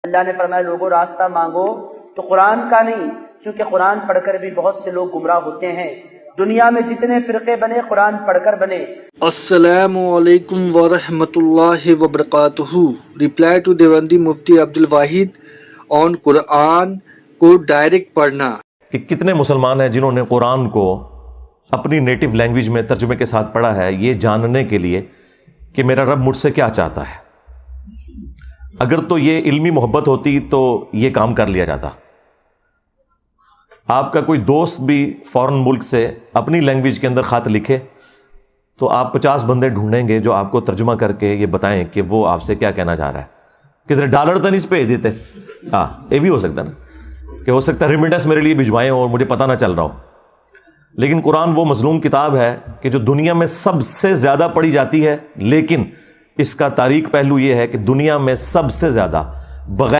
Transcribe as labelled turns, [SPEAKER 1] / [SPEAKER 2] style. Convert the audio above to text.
[SPEAKER 1] اللہ نے فرمایا لوگوں راستہ مانگو تو قرآن کا نہیں، کیونکہ قرآن پڑھ کر بھی بہت سے لوگ گمراہ ہوتے ہیں۔ دنیا میں جتنے فرقے بنے قرآن پڑھ کر بنے۔
[SPEAKER 2] السلام علیکم ورحمۃ اللہ وبرکاتہ۔ ریپلائی ٹو دیوبندی مفتی عبد الواحد آن قرآن کو ڈائریکٹ پڑھنا۔
[SPEAKER 3] کہ کتنے مسلمان ہیں جنہوں نے قرآن کو اپنی نیٹو لینگویج میں ترجمے کے ساتھ پڑھا ہے، یہ جاننے کے لیے کہ میرا رب مجھ سے کیا چاہتا ہے۔ اگر تو یہ علمی محبت ہوتی تو یہ کام کر لیا جاتا۔ آپ کا کوئی دوست بھی فورن ملک سے اپنی لینگویج کے اندر خط لکھے تو آپ 50 بندے ڈھونڈیں گے جو آپ کو ترجمہ کر کے یہ بتائیں کہ وہ آپ سے کیا کہنا چاہ رہا ہے۔ کتنے ڈالر تو نہیں بھیج دیتے؟ یہ بھی ہو سکتا ہے نا کہ ہو سکتا ہے ریمیٹنس میرے لیے بھجوائیں اور مجھے پتہ نہ چل رہا ہو۔ لیکن قرآن وہ مظلوم کتاب ہے کہ جو دنیا میں سب سے زیادہ پڑھی جاتی ہے، لیکن اس کا تاریک پہلو یہ ہے کہ دنیا میں سب سے زیادہ بغیر